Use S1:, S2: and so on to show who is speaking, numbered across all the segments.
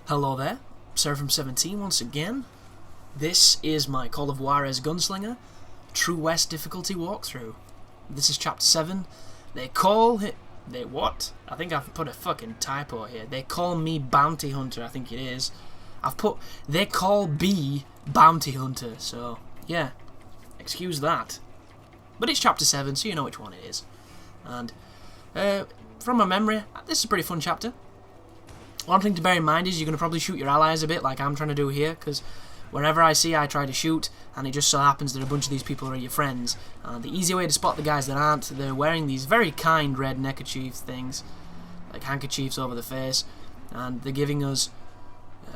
S1: Hello there, Seraphim17 once again. This is my Call of Juarez Gunslinger True West difficulty walkthrough. This is chapter 7. They call it... They what? I think I've put a fucking typo here. They call me Bounty Hunter, I think it is. I've put... They call B Bounty Hunter, so yeah. Excuse that. But it's chapter 7, so you know which one it is. And from my memory, this is a pretty fun chapter. One thing to bear in mind is you're going to probably shoot your allies a bit like I'm trying to do here, because wherever I see I try to shoot, and it just so happens that a bunch of these people are your friends. The easy way to spot the guys that aren't, they're wearing these very kind red neckerchief things, like handkerchiefs over the face, and they're giving us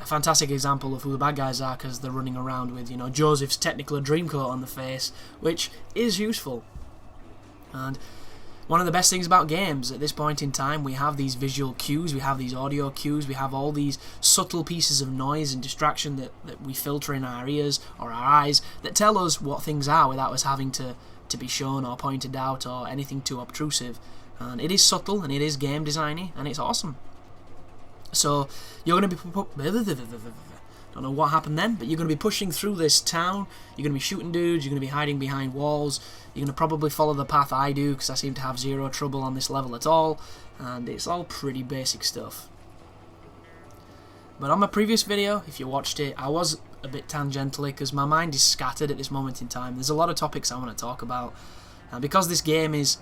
S1: a fantastic example of who the bad guys are, because they're running around with, you know, Joseph's Technicolor Dreamcoat on the face, which is useful. And one of the best things about games at this point in time, we have these visual cues, we have these audio cues, we have all these subtle pieces of noise and distraction that we filter in our ears or our eyes that tell us what things are without us having to be shown or pointed out or anything too obtrusive. And it is subtle and it is game designy and it's awesome. So you're going to be... Don't know what happened then, but you're going to be pushing through this town, you're going to be shooting dudes, you're going to be hiding behind walls, you're going to probably follow the path I do, because I seem to have zero trouble on this level at all, and it's all pretty basic stuff. But on my previous video, if you watched it, I was a bit tangentially, because my mind is scattered at this moment in time. There's a lot of topics I want to talk about, and because this game is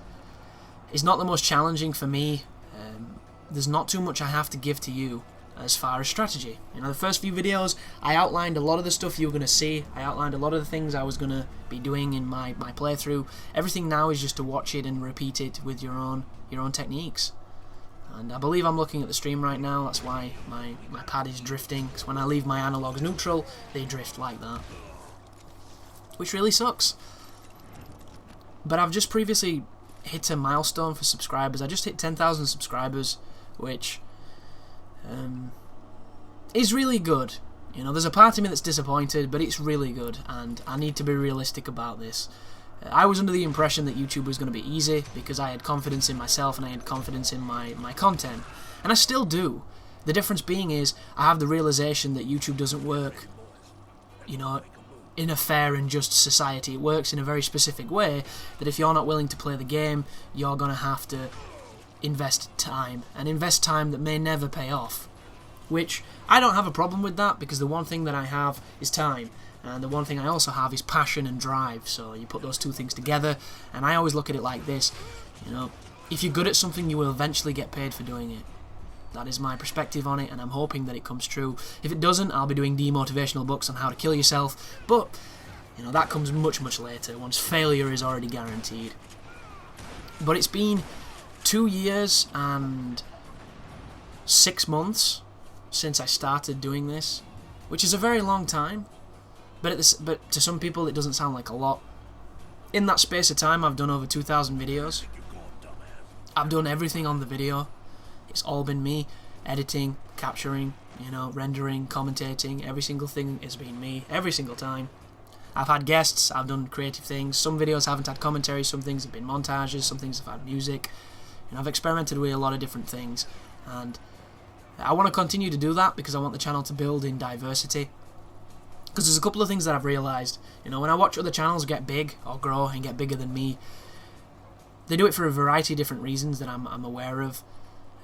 S1: not the most challenging for me, there's not too much I have to give to you as far as strategy. You know, the first few videos I outlined a lot of the stuff you were going to see. I outlined a lot of the things I was going to be doing in my playthrough. Everything now is just to watch it and repeat it with your own techniques. And I believe I'm looking at the stream right now, that's why my pad is drifting, because when I leave my analogs neutral they drift like that, which really sucks. But I've just previously hit a milestone for subscribers. I just hit 10,000 subscribers, which is really good. You know, there's a part of me that's disappointed, but it's really good, and I need to be realistic about this. I was under the impression that YouTube was going to be easy because I had confidence in myself and I had confidence in my content, and I still do. The difference being is I have the realization that YouTube doesn't work, you know, in a fair and just society. It works in a very specific way that if you're not willing to play the game, you're going to have to invest time, and invest time that may never pay off, which I don't have a problem with that, because the one thing that I have is time, and the one thing I also have is passion and drive. So you put those two things together, and I always look at it like this, you know, if you're good at something you will eventually get paid for doing it. That is my perspective on it, and I'm hoping that it comes true. If it doesn't, I'll be doing demotivational books on how to kill yourself, but you know, that comes much later, once failure is already guaranteed. But it's been 2 years and 6 months since I started doing this, which is a very long time, but to some people it doesn't sound like a lot. In that space of time I've done over 2,000 videos. I've done everything on the video. It's all been me, editing, capturing, you know, rendering, commentating. Every single thing has been me, every single time. I've had guests, I've done creative things. Some videos haven't had commentary, some things have been montages, some things have had music. You know, I've experimented with a lot of different things, and I want to continue to do that because I want the channel to build in diversity. Because there's a couple of things that I've realised. You know, when I watch other channels get big or grow and get bigger than me, they do it for a variety of different reasons that I'm aware of.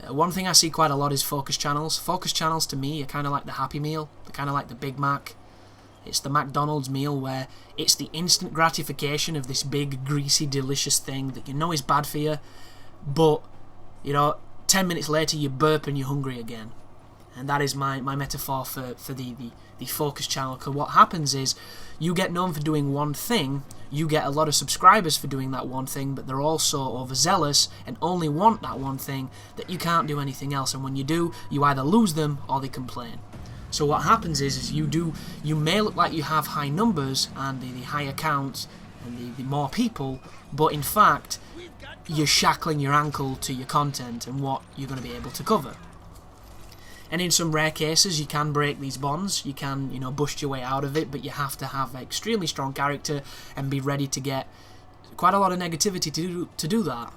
S1: One thing I see quite a lot is focus channels. Focus channels to me are kind of like the Happy Meal. They're kind of like the Big Mac. It's the McDonald's meal where it's the instant gratification of this big, greasy, delicious thing that you know is bad for you, but, you know, 10 minutes later you burp and you're hungry again. And that is my metaphor for the focus channel. Because what happens is, you get known for doing one thing, you get a lot of subscribers for doing that one thing, but they're also overzealous and only want that one thing, that you can't do anything else. And when you do, you either lose them or they complain. So what happens is you may look like you have high numbers and the higher counts and the more people, but in fact you're shackling your ankle to your content and what you're going to be able to cover. And in some rare cases you can break these bonds, you can, you know, bust your way out of it, but you have to have extremely strong character and be ready to get quite a lot of negativity to do that.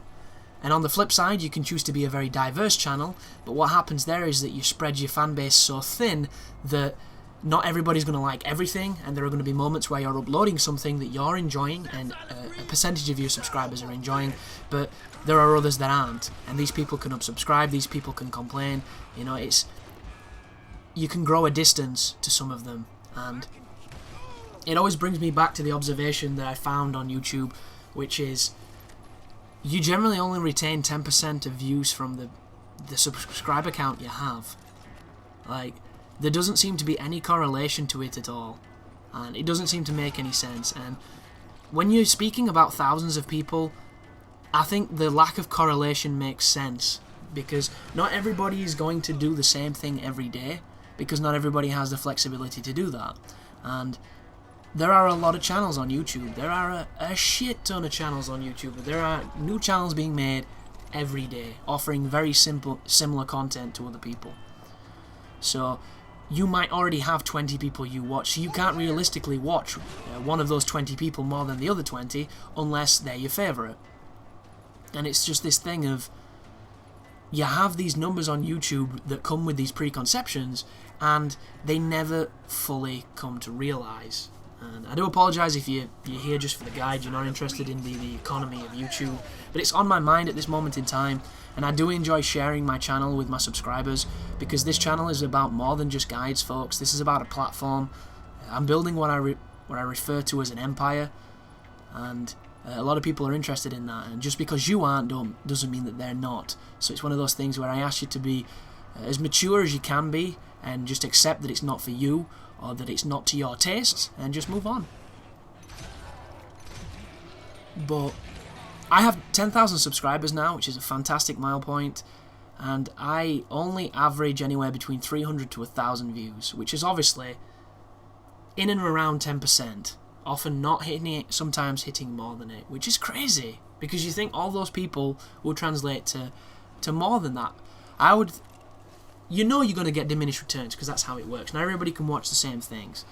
S1: And on the flip side, you can choose to be a very diverse channel, but what happens there is that you spread your fan base so thin that not everybody's going to like everything, and there are going to be moments where you're uploading something that you're enjoying and a percentage of your subscribers are enjoying, but there are others that aren't, and these people can unsubscribe, these people can complain. You know, you can grow a distance to some of them, and it always brings me back to the observation that I found on YouTube, which is you generally only retain 10% of views from the subscriber count you have. Like, there doesn't seem to be any correlation to it at all, and it doesn't seem to make any sense. And when you're speaking about thousands of people, I think the lack of correlation makes sense, because not everybody is going to do the same thing every day, because not everybody has the flexibility to do that. And there are a lot of channels on YouTube. There are a shit ton of channels on YouTube. There are new channels being made every day, offering very similar content to other people. So you might already have 20 people you watch, so you can't realistically watch one of those 20 people more than the other 20 unless they're your favourite. And it's just this thing of, you have these numbers on YouTube that come with these preconceptions, and they never fully come to realise. And I do apologise if you're here just for the guide, you're not interested in the economy of YouTube, but it's on my mind at this moment in time, and I do enjoy sharing my channel with my subscribers, because this channel is about more than just guides, folks. This is about a platform. I'm building what I refer to as an empire, and a lot of people are interested in that, and just because you aren't doesn't mean that they're not. So it's one of those things where I ask you to be as mature as you can be, and just accept that it's not for you, or that it's not to your tastes, and just move on. But I have 10,000 subscribers now, which is a fantastic milestone, and I only average anywhere between 300 to 1,000 views, which is obviously in and around 10%, often not hitting it, sometimes hitting more than it, which is crazy, because you think all those people will translate to more than that. You know you're going to get diminished returns, because that's how it works. Not everybody can watch the same things.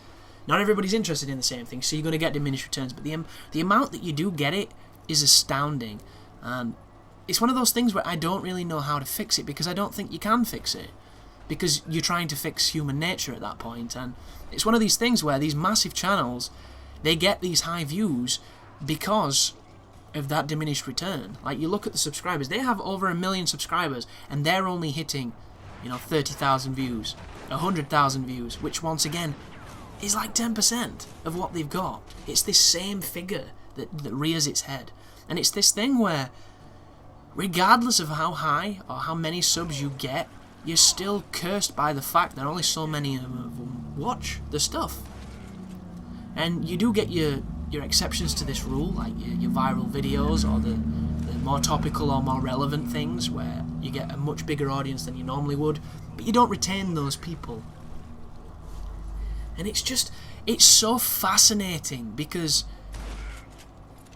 S1: Not everybody's interested in the same things, so you're going to get diminished returns. But the amount that you do get it is astounding. And it's one of those things where I don't really know how to fix it, because I don't think you can fix it. Because you're trying to fix human nature at that point. And it's one of these things where these massive channels, they get these high views because of that diminished return. Like, you look at the subscribers, they have over 1 million subscribers, and they're only hitting 30,000 views, 100,000 views, which once again is like 10% of what they've got. It's this same figure that rears its head. And it's this thing where, regardless of how high or how many subs you get, you're still cursed by the fact that only so many of them watch the stuff. And you do get your exceptions to this rule, like your viral videos, or the more topical or more relevant things, where you get a much bigger audience than you normally would, but you don't retain those people. And it's so fascinating, because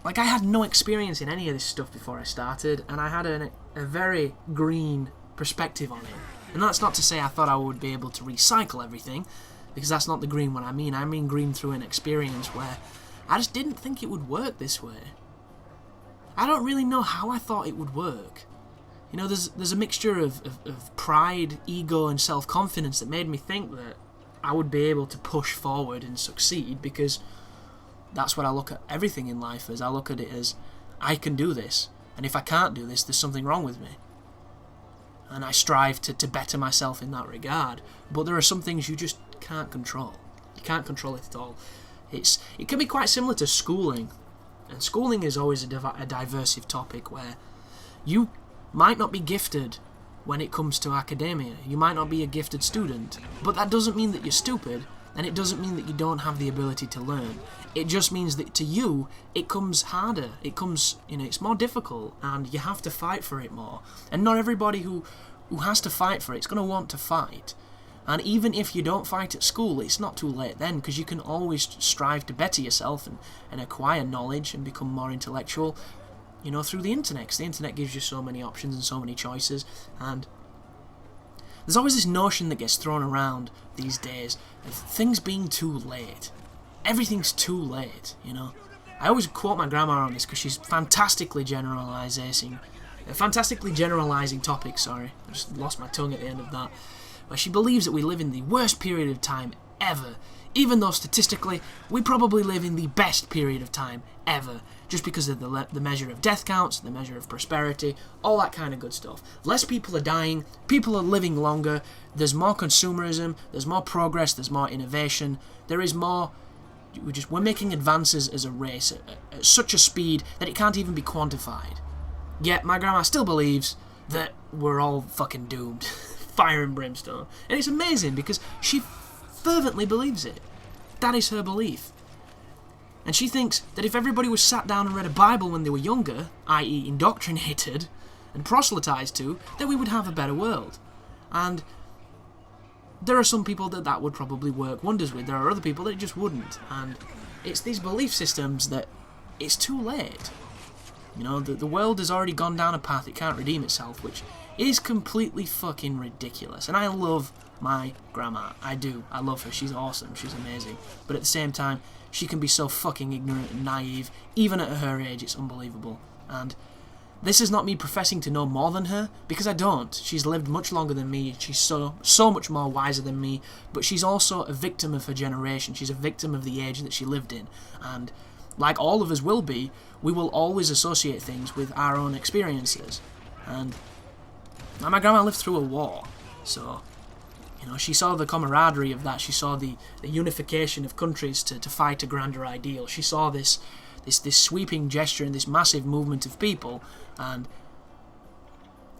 S1: like, I had no experience in any of this stuff before I started, and I had a very green perspective on it. And that's not to say I thought I would be able to recycle everything, because that's not the green one I mean. I mean green through an experience where I just didn't think it would work this way. I don't really know how I thought it would work. There's a mixture of pride, ego, and self-confidence that made me think that I would be able to push forward and succeed, because that's what I look at everything in life as. I look at it as, I can do this, and if I can't do this, there's something wrong with me. And I strive to better myself in that regard. But there are some things you just can't control. You can't control it at all. It can be quite similar to schooling. And schooling is always a diversive topic, where you might not be gifted when it comes to academia. You might not be a gifted student, but that doesn't mean that you're stupid, and it doesn't mean that you don't have the ability to learn. It just means that to you, it comes harder. It comes, it's more difficult, and you have to fight for it more. And not everybody who has to fight for it is going to want to fight. And even if you don't fight at school, it's not too late then, because you can always strive to better yourself and acquire knowledge and become more intellectual, through the internet, because the internet gives you so many options and so many choices. And there's always this notion that gets thrown around these days of things being too late. Everything's too late, I always quote my grandma on this, because she's fantastically generalizing fantastically generalising topic, sorry. I just lost my tongue at the end of that. Where she believes that we live in the worst period of time ever, even though statistically we probably live in the best period of time ever, just because of the measure of death counts, the measure of prosperity, all that kind of good stuff. Less people are dying, people are living longer, there's more consumerism, there's more progress, there's more innovation, there is more... We're making advances as a race at such a speed that it can't even be quantified. Yet my grandma still believes that we're all fucking doomed. Fire and brimstone. And it's amazing because she fervently believes it. That is her belief. And she thinks that if everybody was sat down and read a Bible when they were younger, i.e. indoctrinated and proselytized to, then we would have a better world. And there are some people that would probably work wonders with. There are other people that it just wouldn't. And it's these belief systems that it's too late. You know, the world has already gone down a path it can't redeem itself, which is completely fucking ridiculous. And I love my grandma. I do. I love her. She's awesome. She's amazing. But at the same time, she can be so fucking ignorant and naive. Even at her age, it's unbelievable. And this is not me professing to know more than her, because I don't. She's lived much longer than me. She's so much more wiser than me. But she's also a victim of her generation. She's a victim of the age that she lived in. And like all of us will be, we will always associate things with our own experiences. And my grandma lived through a war, so, you know, she saw the camaraderie of that. She saw the unification of countries to fight a grander ideal. She saw this sweeping gesture and this massive movement of people, and,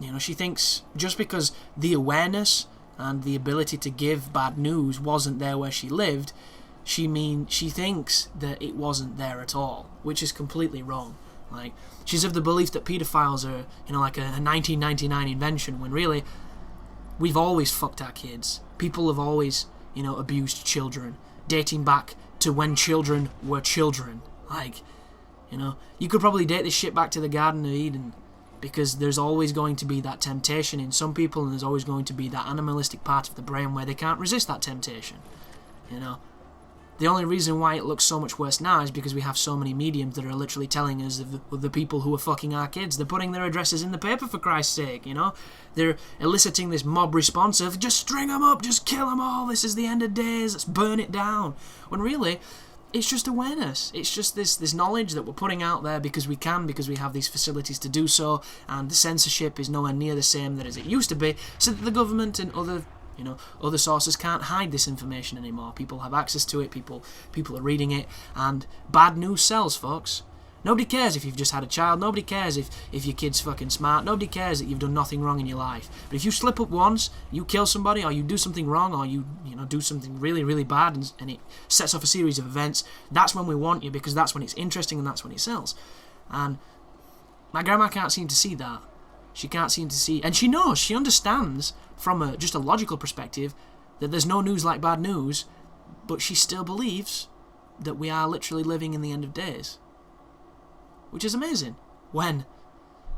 S1: you know, she thinks just because the awareness and the ability to give bad news wasn't there where she lived, she thinks that it wasn't there at all, which is completely wrong. Like, she's of the belief that paedophiles are, you know, like a 1999 invention, when really, we've always fucked our kids. People have always, you know, abused children, dating back to when children were children. Like, you know, you could probably date this shit back to the Garden of Eden, because there's always going to be that temptation in some people, and there's always going to be that animalistic part of the brain where they can't resist that temptation, you know. The only reason why it looks so much worse now is because we have so many mediums that are literally telling us of the people who are fucking our kids. They're putting their addresses in the paper, for Christ's sake, you know? They're eliciting this mob response of, just string them up, just kill them all, this is the end of days, let's burn it down. When really, it's just awareness. It's just this knowledge that we're putting out there because we can, because we have these facilities to do so, and the censorship is nowhere near the same as it used to be, so that the government and other sources can't hide this information anymore. People have access to it, people are reading it, and bad news sells, folks. Nobody cares if you've just had a child, nobody cares if your kid's fucking smart, nobody cares that you've done nothing wrong in your life. But if you slip up once, you kill somebody, or you do something wrong, or you do something really, really bad, and it sets off a series of events, that's when we want you, because that's when it's interesting and that's when it sells. And my grandma can't seem to see that. She can't seem to see, and she knows, she understands from just a logical perspective that there's no news like bad news, but she still believes that we are literally living in the end of days. Which is amazing. When,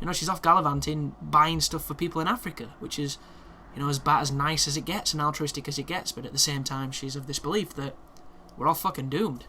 S1: you know, she's off gallivanting, buying stuff for people in Africa, which is, you know, as nice as it gets and altruistic as it gets, but at the same time she's of this belief that we're all fucking doomed.